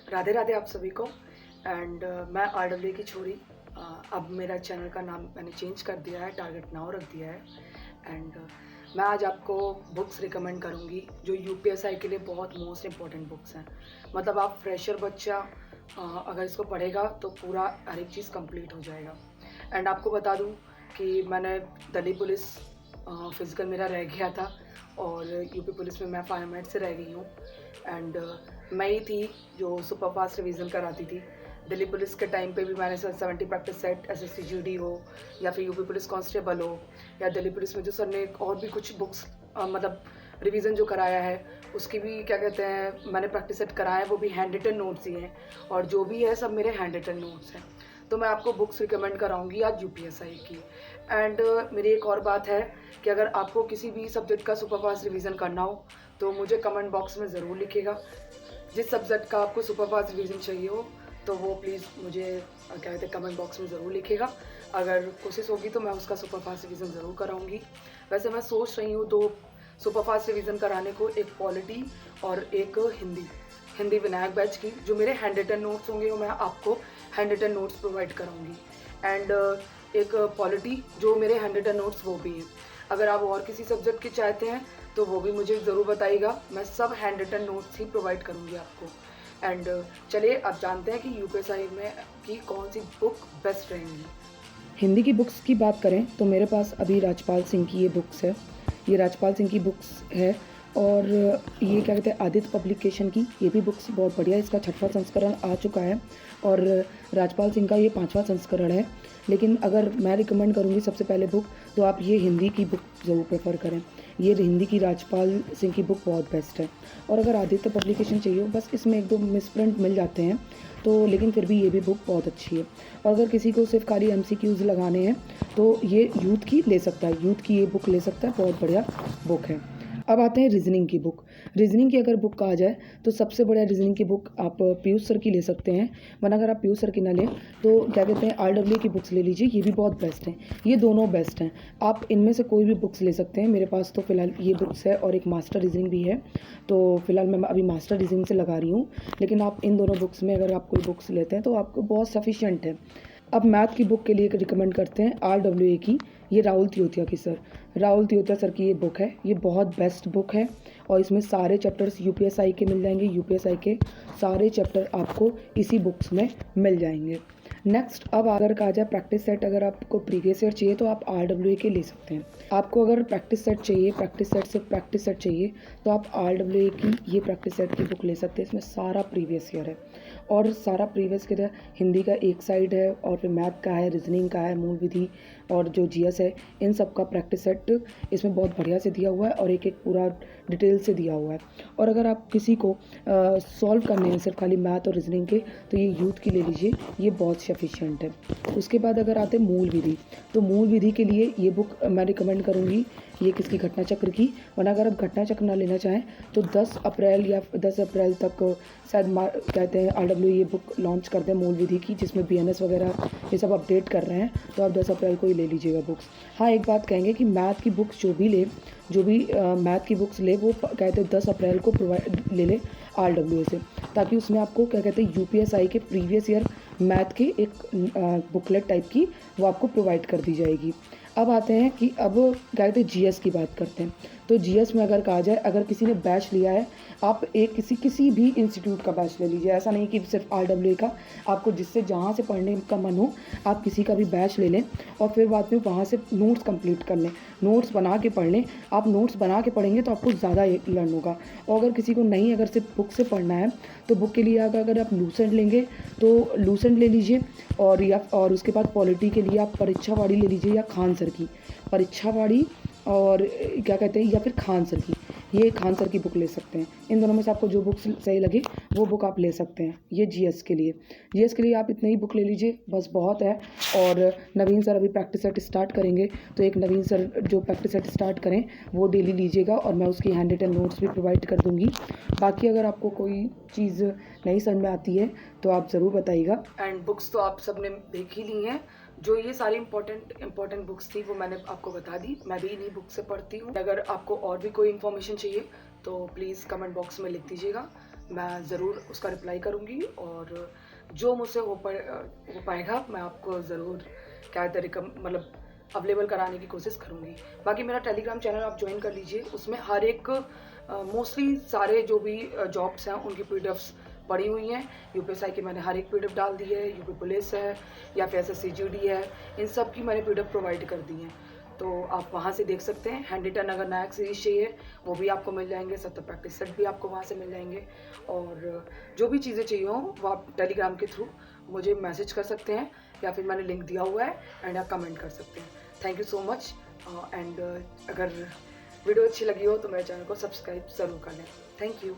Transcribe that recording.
राधे राधे आप सभी को। एंड मैं RWA की छोरी। अब मेरा चैनल का नाम मैंने चेंज कर दिया है, टारगेट नाउ रख दिया है। एंड मैं आज आपको बुक्स रिकमेंड करूँगी जो UPSI के लिए बहुत मोस्ट इम्पॉर्टेंट बुक्स हैं। मतलब आप फ्रेशर बच्चा अगर इसको पढ़ेगा तो पूरा हर एक चीज़ कंप्लीट हो जाएगा। एंड आपको बता दूँ कि मैंने दिल्ली पुलिस फिज़िकल मेरा रह गया था और यूपी पुलिस में मैं फायरमैन से रह गई हूँ। एंड मैं ही थी जो सुपर फास्ट रिवीजन कराती थी। दिल्ली पुलिस के टाइम पे भी मैंने 70 प्रैक्टिस सेट SSC GD हो या फिर यूपी पुलिस कांस्टेबल हो या दिल्ली पुलिस में जो सर ने और भी कुछ बुक्स मतलब रिवीजन जो कराया है उसकी भी क्या कहते हैं मैंने प्रैक्टिस सेट कराया है, वो भी हैंड रिटन नोट्स ही हैं और जो भी है सब मेरे हैंड रिटन नोट्स हैं। तो मैं आपको बुक्स रिकमेंड कराऊंगी आज UPSI की। एंड मेरी एक और बात है कि अगर आपको किसी भी सब्जेक्ट का सुपर फास्ट रिवीजन करना हो तो मुझे कमेंट बॉक्स में ज़रूर लिखिएगा। जिस सब्जेक्ट का आपको सुपर फास्ट रिवीजन चाहिए हो तो वो प्लीज़ मुझे क्या कहते हैं कमेंट बॉक्स में ज़रूर लिखिएगा। अगर कोशिश होगी तो मैं उसका सुपर फास्ट रिवीजन ज़रूर कराऊंगी। वैसे मैं सोच रही हूँ 2 सुपर फास्ट रिवीजन कराने को, एक पॉलिटी और एक हिंदी विनायक बैच की। जो मेरे हैंड रिटन नोट्स होंगे वो मैं आपको हैंड रिटन नोट्स प्रोवाइड कराऊंगी। एंड एक पॉलिटी जो मेरे हैंड रिटन नोट्स वो भी हैं। अगर आप और किसी सब्जेक्ट के चाहते हैं तो वो भी मुझे ज़रूर बताइएगा, मैं सब हैंड रिटन नोट्स ही प्रोवाइड करूँगी आपको। एंड चलिए अब जानते हैं कि UPSI में की कौन सी बुक बेस्ट रहेंगी। हिंदी की बुक्स की बात करें तो मेरे पास अभी राजपाल सिंह की ये बुक्स है। ये राजपाल सिंह की बुक्स है और ये क्या कहते हैं आदित्य पब्लिकेशन की ये भी बुक्स बहुत बढ़िया है। इसका 6वां संस्करण आ चुका है और राजपाल सिंह का ये 5वां संस्करण है। लेकिन अगर मैं रिकमेंड करूँगी सबसे पहले बुक तो आप ये हिंदी की बुक ज़रूर प्रेफर करें। ये हिंदी की राजपाल सिंह की बुक बहुत बेस्ट है। और अगर आदित्य पब्लिकेशन चाहिए हो, बस इसमें 1-2 मिसप्रिंट मिल जाते हैं तो, लेकिन फिर भी ये भी बुक बहुत अच्छी है। और अगर किसी को सिर्फ खाली MCQs लगाने हैं तो ये यूथ की ले सकता है, यूथ की ये बुक ले सकता है, बहुत बढ़िया बुक है। अब आते हैं रीजनिंग की बुक। रीजनिंग की अगर बुक कहा जाए तो सबसे बढ़िया रीजनिंग की बुक आप पीयूष सर की ले सकते हैं, वरना अगर आप पीयूष सर की ना लें तो क्या कहते हैं RWA की बुक्स ले लीजिए, ये भी बहुत बेस्ट हैं। ये दोनों बेस्ट हैं, आप इनमें से कोई भी बुक्स ले सकते हैं। मेरे पास तो फ़िलहाल ये बुक्स है और एक मास्टर रीजनिंग भी है, तो फ़िलहाल मैं अभी मास्टर रीजनिंग से लगा रही हूँ। लेकिन आप इन दोनों बुक्स में अगर आप कोई बुक्स लेते हैं तो आपको बहुत सफिशिएंट है। अब मैथ की बुक के लिए रिकमेंड करते हैं RWA की, ये राहुल तियोतिया की सर, राहुल तियोतिया सर की ये बुक है। ये बहुत बेस्ट बुक है और इसमें सारे चैप्टर्स UPSI के मिल जाएंगे। UPSI के सारे चैप्टर आपको इसी बुक्स में मिल जाएंगे। नेक्स्ट अब अगर कहा जाए प्रैक्टिस सेट, अगर आपको प्रीवियस ईयर चाहिए तो आप RWA के ले सकते हैं। आपको अगर प्रैक्टिस सेट चाहिए, प्रैक्टिस सेट से प्रैक्टिस सेट चाहिए तो आप RWA की ये प्रैक्टिस सेट की बुक ले सकते हैं। इसमें सारा प्रीवियस ईयर है और सारा प्रीवियस ईयर हिंदी का एक साइड है और फिर मैथ का है, रीजनिंग का है, मूल विधि और जो GS है, इन सब का प्रैक्टिस सेट इसमें बहुत बढ़िया से दिया हुआ है और एक एक पूरा डिटेल से दिया हुआ है। और अगर आप किसी को सॉल्व करने हैं सिर्फ खाली मैथ और रीजनिंग के तो ये यूथ की ले लीजिए, ये बहुत सफिशिएंट है। उसके बाद अगर आते हैं मूल विधि, तो मूल विधि के लिए ये बुक मैं रिकमेंड करूँगी, ये किसकी घटना चक्र की। वरना अगर आप घटना चक्र ना लेना चाहें तो 10 अप्रैल या 10 अप्रैल तक शायद कहते हैं RWA ये बुक लॉन्च कर दें मूल विधि की, जिसमें BNS वगैरह ये सब अपडेट कर रहे हैं, तो आप 10 अप्रैल को ही ले लीजिएगा बुक्स। हाँ, एक बात कहेंगे कि मैथ की बुक्स जो भी मैथ की बुक्स ले वो कहते हैं 10 अप्रैल को प्रोवाइड ले ले RWA से, ताकि उसमें आपको क्या कहते हैं UPSI के प्रीवियस ईयर मैथ के एक बुकलेट टाइप की वो आपको प्रोवाइड कर दी जाएगी। अब आते हैं कि अब क्या कहते हैं GS की बात करते हैं। तो GS में अगर कहा जाए, अगर किसी ने बैच लिया है, आप एक किसी भी इंस्टीट्यूट का बैच ले लीजिए। ऐसा नहीं कि सिर्फ RWA का, आपको जिससे जहाँ से पढ़ने का मन हो आप किसी का भी बैच ले लें और फिर बाद में वहाँ से नोट्स कंप्लीट कर लें, नोट्स बना के पढ़ लें। आप नोट्स बना के पढ़ेंगे तो आपको ज़्यादा लर्न होगा। और अगर किसी को नहीं, अगर सिर्फ बुक से पढ़ना है तो बुक के लिए अगर आप लूसेंट लेंगे तो लूसेंट ले लीजिए और उसके बाद पॉलिटी के लिए आप परीक्षावाड़ी ले लीजिए या खान सर की परीक्षावाड़ी और क्या कहते हैं या फिर खान सर की, ये खान सर की बुक ले सकते हैं। इन दोनों में से आपको जो बुक सही लगे वो बुक आप ले सकते हैं। ये GS के लिए आप इतनी ही बुक ले लीजिए, बस बहुत है। और नवीन सर अभी प्रैक्टिस सेट स्टार्ट करेंगे तो एक नवीन सर जो प्रैक्टिस सेट स्टार्ट करें वो डेली लीजिएगा और मैं उसकी हैंड रिटन नोट्स भी प्रोवाइड कर दूँगी। बाकी अगर आपको कोई चीज़ नहीं समझ में आती है तो आप ज़रूर बताइएगा। एंड बुक्स तो आप सबने देख ही ली हैं, जो ये सारी इंपॉर्टेंट बुक्स थी वो मैंने आपको बता दी। मैं भी इन्हीं बुक से पढ़ती हूँ। अगर आपको और भी कोई इन्फॉर्मेशन चाहिए तो प्लीज़ कमेंट बॉक्स में लिख दीजिएगा। मैं ज़रूर उसका रिप्लाई करूँगी और जो मुझसे हो पाएगा मैं आपको ज़रूर क्या कहते मतलब अवेलेबल कराने की कोशिश करूँगी। बाकी मेरा टेलीग्राम चैनल आप ज्वाइन कर लीजिए, उसमें हर एक मोस्टली सारे जो भी जॉब्स हैं उनकी पीडीएफ्स पड़ी हुई हैं। यूपीएसआई की मैंने हर एक पीडीएफ डाल दी है, यूपी पुलिस है या फिर एसएससी जीडी है, इन सब की मैंने पीडीएफ प्रोवाइड कर दी हैं, तो आप वहाँ से देख सकते हैं। हैंडी टर्न अगर नायक सीरीज चाहिए वो भी आपको मिल जाएंगे, सत्तर प्रैक्टिस सेट भी आपको वहाँ से मिल जाएंगे, और जो भी चीज़ें चाहिए हों वो आप टेलीग्राम के थ्रू मुझे मैसेज कर सकते हैं या फिर मैंने लिंक दिया हुआ है एंड आप कमेंट कर सकते हैं। Thank you so much and अगर वीडियो अच्छी लगी हो तो मेरे चैनल को सब्सक्राइब ज़रूर कर लें। Thank you.